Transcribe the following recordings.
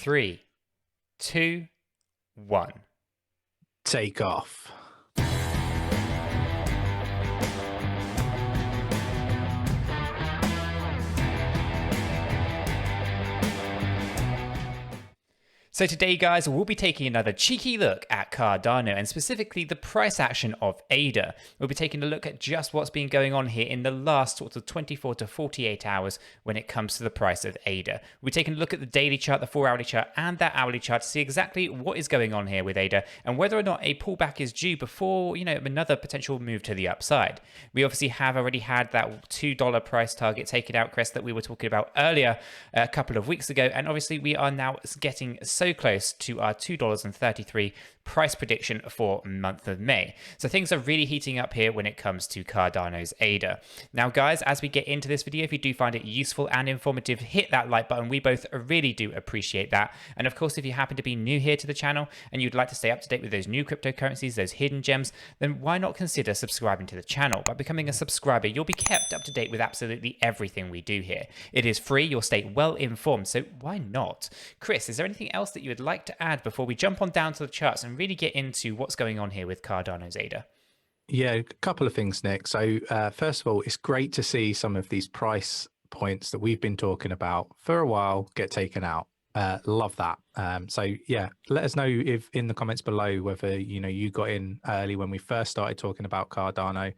3, 2, 1. Take off. So today, guys, we'll be taking another cheeky look at Cardano and specifically the price action of ADA. We'll be taking a look at just what's been going on here in the last sort of 24 to 48 hours when it comes to the price of ADA. We're taking a look at the daily chart, the 4-hourly chart, and that hourly chart to see exactly what is going on here with ADA and whether or not a pullback is due before, another potential move to the upside. We obviously have already had that $2 price target taken out, Chris, that we were talking about earlier a couple of weeks ago, and obviously we are now getting so close to our $2.33 price prediction for month of May. So things are really heating up here when it comes to Cardano's ADA. Now, guys, as we get into this video, if you do find it useful and informative, hit that like button. We both really do appreciate that. And of course, if you happen to be new here to the channel and you'd like to stay up to date with those new cryptocurrencies, those hidden gems, then why not consider subscribing to the channel? By becoming a subscriber, you'll be kept up to date with absolutely everything we do here. It is free, you'll stay well informed, so why not? Chris, is there anything else that you would like to add before we jump on down to the charts and really get into what's going on here with Cardano's ADA? Yeah, a couple of things, Nick. So first of all, it's great to see some of these price points that we've been talking about for a while get taken out. Love that. So yeah, let us know if in the comments below whether you got in early when we first started talking about Cardano,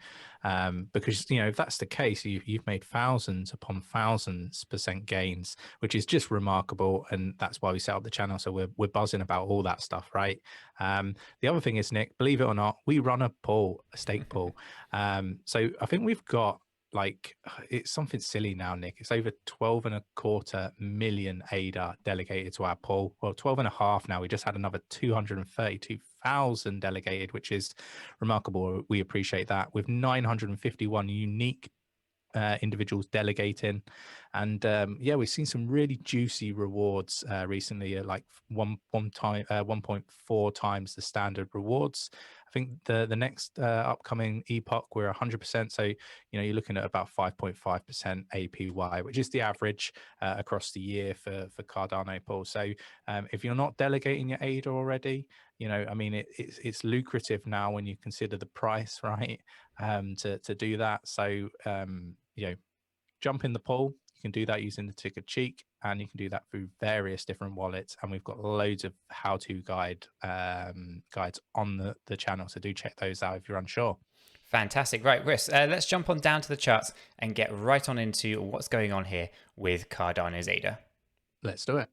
because if that's the case, you've made thousands upon thousands % gains, which is just remarkable, and that's why we set up the channel. So we're buzzing about all that stuff, right? The other thing is, Nick, believe it or not, we run a stake pool. So I think we've got, like, it's something silly now, Nick. It's over 12.25 million ADA delegated to our pool. Well, 12.5 now. We just had another 232,000 delegated, which is remarkable. We appreciate that. With 951 unique individuals delegating, and yeah, we've seen some really juicy rewards recently, like 1.4 times the standard rewards. I think the next upcoming epoch, we're 100%, so you're looking at about 5.5% APY, which is the average across the year for Cardano pool. So if you're not delegating your ADA already, I mean, it's lucrative now when you consider the price, right, to do that. So jump in the pool. You can do that using the ticker 𝗕𝗘𝗪, and you can do that through various different wallets. And we've got loads of how-to guides on the channel, so do check those out if you're unsure. Fantastic. Right, Chris, let's jump on down to the charts and get right on into what's going on here with Cardano's ADA. Let's do it.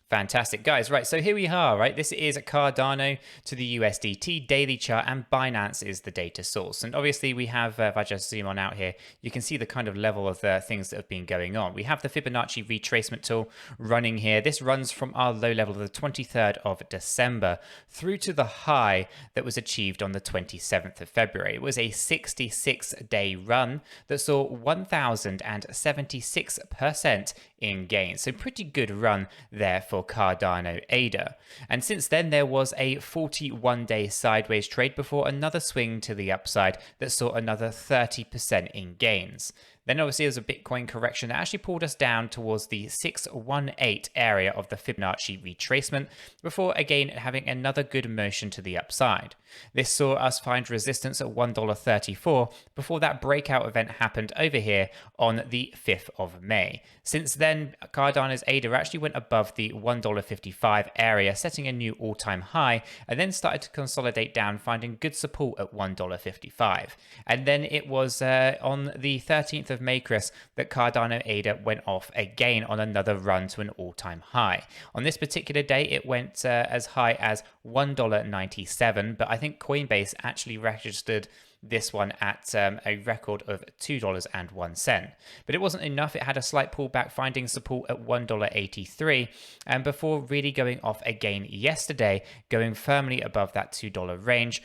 Fantastic, guys. Right, so here we are, right? This is Cardano to the USDT daily chart, and Binance is the data source. And obviously we have, if I just zoom on out here, you can see the kind of level of the things that have been going on. We have the Fibonacci retracement tool running here. This runs from our low level of the 23rd of December through to the high that was achieved on the 27th of February. It was a 66-day run that saw 1,076% in gains. So pretty good run there for Cardano ADA. And since then, there was a 41-day sideways trade before another swing to the upside that saw another 30% in gains. Then obviously there's a Bitcoin correction that actually pulled us down towards the 618 area of the Fibonacci retracement before again having another good motion to the upside. This saw us find resistance at $1.34 before that breakout event happened over here on the 5th of May. Since then, Cardano's ADA actually went above the $1.55 area, setting a new all-time high, and then started to consolidate down, finding good support at $1.55. And then it was on the 13th of May, Chris, that Cardano ADA went off again on another run to an all-time high. On this particular day, it went as high as $1.97, but I think Coinbase actually registered this one at a record of $2.01. But it wasn't enough. It had a slight pullback, finding support at $1.83, and before really going off again yesterday, going firmly above that $2 range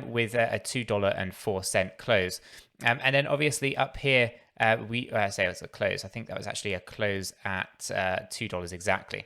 with a $2.04 close. And then obviously up here, we say it was a close. I think that was actually a close at $2 exactly.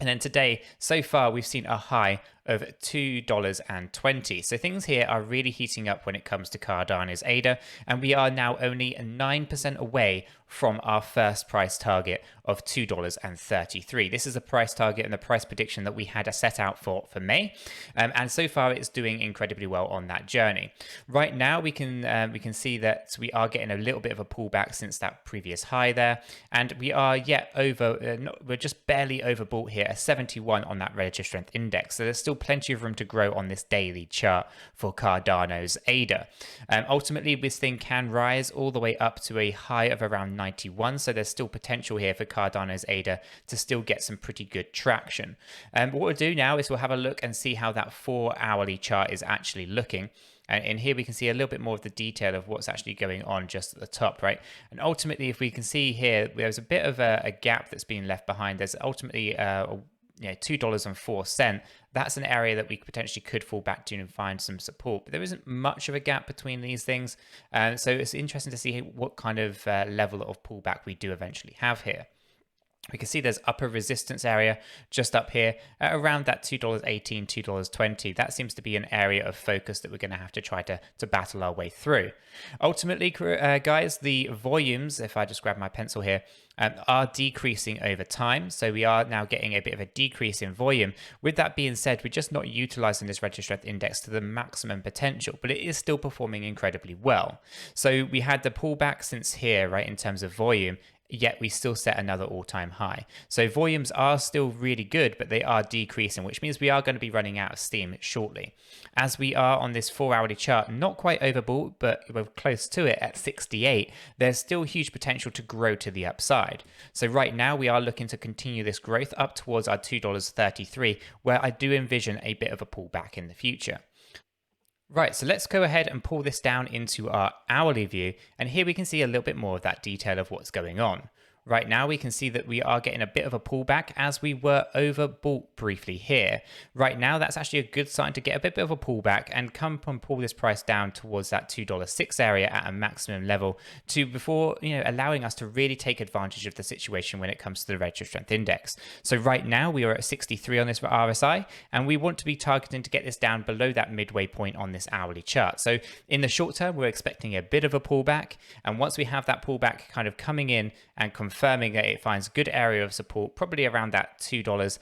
And then today, so far, we've seen a high of $2.20. So things here are really heating up when it comes to Cardano's ADA, and we are now only 9% away from our first price target of $2.33. This is a price target and the price prediction that we had set out for May, and so far it's doing incredibly well on that journey. Right now we can see that we are getting a little bit of a pullback since that previous high there, and we are we're just barely overbought here at 71 on that relative strength index. So there's still plenty of room to grow on this daily chart for Cardano's ADA. Ultimately, this thing can rise all the way up to a high of around 91. So there's still potential here for Cardano's ADA to still get some pretty good traction. What we'll do now is we'll have a look and see how that 4-hourly chart is actually looking. And in here, we can see a little bit more of the detail of what's actually going on just at the top, right? And ultimately, if we can see here, there's a bit of a gap that's been left behind. There's ultimately $2.04. That's an area that we potentially could fall back to and find some support. But there isn't much of a gap between these things. So it's interesting to see what kind of level of pullback we do eventually have here. We can see there's upper resistance area just up here at around that $2.18, $2.20. That seems to be an area of focus that we're going to have to try to battle our way through. Ultimately, guys, the volumes, if I just grab my pencil here, are decreasing over time. So we are now getting a bit of a decrease in volume. With that being said, we're just not utilizing this relative strength index to the maximum potential, but it is still performing incredibly well. So we had the pullback since here, right, in terms of volume, yet we still set another all-time high. So volumes are still really good, but they are decreasing, which means we are going to be running out of steam shortly. As we are on this 4-hourly chart, not quite overbought, but we're close to it at 68, there's still huge potential to grow to the upside. So right now we are looking to continue this growth up towards our $2.33, where I do envision a bit of a pullback in the future. Right, so let's go ahead and pull this down into our hourly view, and here we can see a little bit more of that detail of what's going on. Right now, we can see that we are getting a bit of a pullback as we were overbought briefly here. Right now, that's actually a good sign to get a bit of a pullback and come and pull this price down towards that $2.06 area at a maximum level before allowing us to really take advantage of the situation when it comes to the relative strength index. So right now, we are at 63 on this RSI, and we want to be targeting to get this down below that midway point on this hourly chart. So in the short term, we're expecting a bit of a pullback, and once we have that pullback kind of coming in and confirming that it finds good area of support, probably around that $2.06.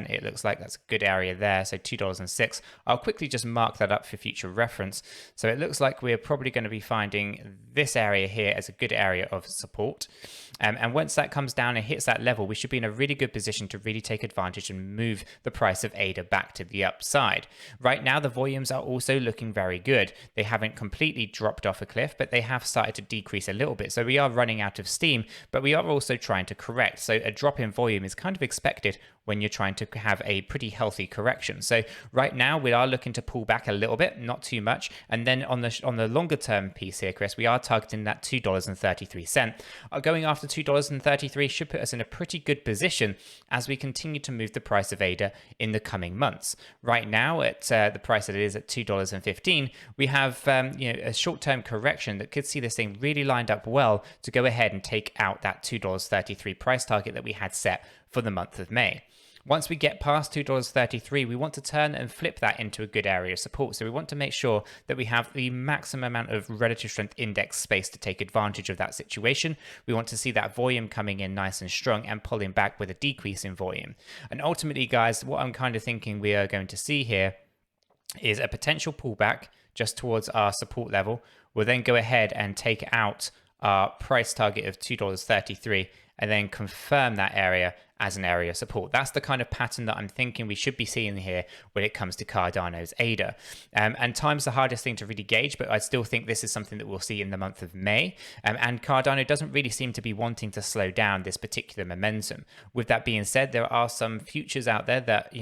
It looks like that's a good area there. So $2.06. I'll quickly just mark that up for future reference. So it looks like we're probably going to be finding this area here as a good area of support. And once that comes down and hits that level, we should be in a really good position to really take advantage and move the price of ADA back to the upside. Right now, the volumes are also looking very good. They haven't completely dropped off a cliff, but they have started to decrease a little bit. So we are running out of steam, but we are also trying to correct. So a drop in volume is kind of expected when you're trying to have a pretty healthy correction. So right now we are looking to pull back a little bit, not too much. And then on the longer term piece here, Chris, we are targeting that $2.33. Going after $2.33 should put us in a pretty good position as we continue to move the price of ADA in the coming months. Right now at the price that it is at $2.15, we have a short-term correction that could see this thing really lined up well to go ahead and take out that $2.33 price target that we had set for the month of May. Once we get past $2.33, we want to turn and flip that into a good area of support. So we want to make sure that we have the maximum amount of relative strength index space to take advantage of that situation. We want to see that volume coming in nice and strong and pulling back with a decrease in volume. And ultimately, guys, what I'm kind of thinking we are going to see here is a potential pullback just towards our support level. We'll then go ahead and take out our price target of $2.33 and then confirm that area as an area of support. That's the kind of pattern that I'm thinking we should be seeing here when it comes to Cardano's ADA. And time's the hardest thing to really gauge, but I still think this is something that we'll see in the month of May. And Cardano doesn't really seem to be wanting to slow down this particular momentum. With that being said, there are some futures out there that,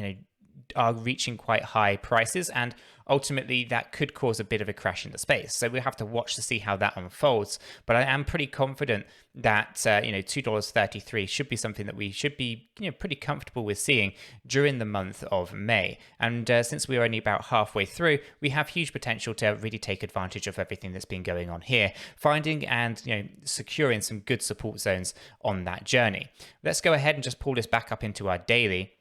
are reaching quite high prices, and ultimately that could cause a bit of a crash in the space. So we have to watch to see how that unfolds. But I am pretty confident that $2.33 should be something that we should be pretty comfortable with seeing during the month of May. And since we're only about halfway through, we have huge potential to really take advantage of everything that's been going on here, finding and securing some good support zones on that journey. Let's go ahead and just pull this back up into our daily.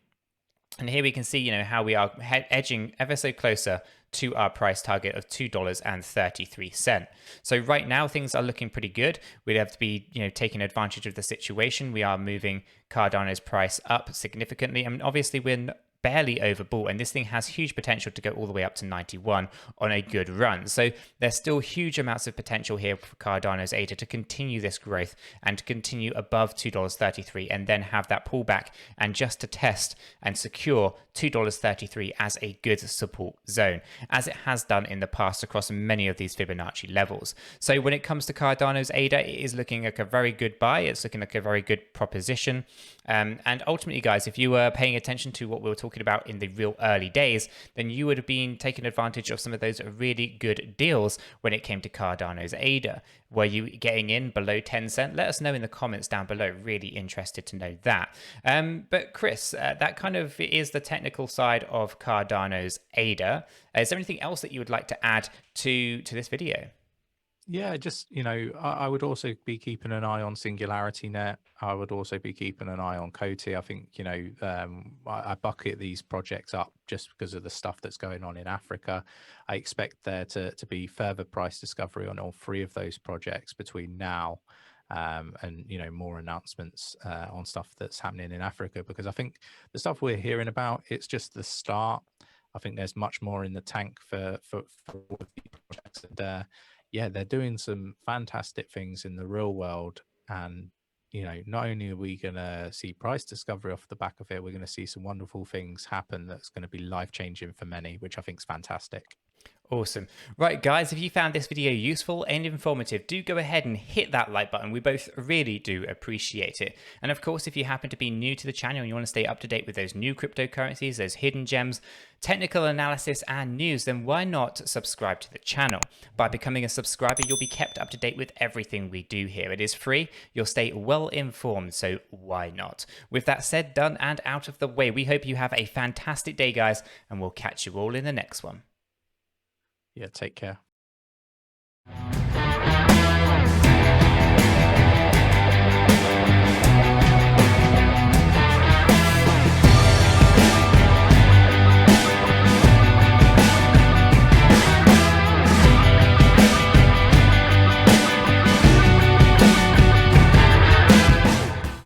And here we can see, how we are edging ever so closer to our price target of $2.33. So right now things are looking pretty good. We'd have to be, taking advantage of the situation. We are moving Cardano's price up significantly. And obviously we're barely overbought, and this thing has huge potential to go all the way up to 91 on a good run. So there's still huge amounts of potential here for Cardano's ADA to continue this growth and to continue above $2.33 and then have that pullback and just to test and secure $2.33 as a good support zone, as it has done in the past across many of these Fibonacci levels. So when it comes to Cardano's ADA, it is looking like a very good buy. It's looking like a very good proposition. And ultimately, guys, if you were paying attention to what we were talking about in the real early days, then you would have been taking advantage of some of those really good deals when it came to Cardano's ADA. Were you getting in below 10 cents? Let us know in the comments down below. Really interested to know that. But Chris, that kind of is the technical side of Cardano's ADA. Is there anything else that you would like to add to this video? Yeah, just, I would also be keeping an eye on SingularityNet. I would also be keeping an eye on 𝗕𝗘𝗪. I think, I bucket these projects up just because of the stuff that's going on in Africa. I expect there to be further price discovery on all three of those projects between now and, more announcements on stuff that's happening in Africa, because I think the stuff we're hearing about, it's just the start. I think there's much more in the tank for all of these projects. And, yeah, they're doing some fantastic things in the real world. And, not only are we going to see price discovery off the back of it, we're going to see some wonderful things happen that's going to be life-changing for many, which I think is fantastic. Awesome. Right, guys, if you found this video useful and informative, do go ahead and hit that like button. We both really do appreciate it. And of course, if you happen to be new to the channel and you want to stay up to date with those new cryptocurrencies, those hidden gems, technical analysis and news, then why not subscribe to the channel? By becoming a subscriber, you'll be kept up to date with everything we do here. It is free. You'll stay well informed, so why not? With that said, done and out of the way, we hope you have a fantastic day, guys, and we'll catch you all in the next one. Yeah, take care.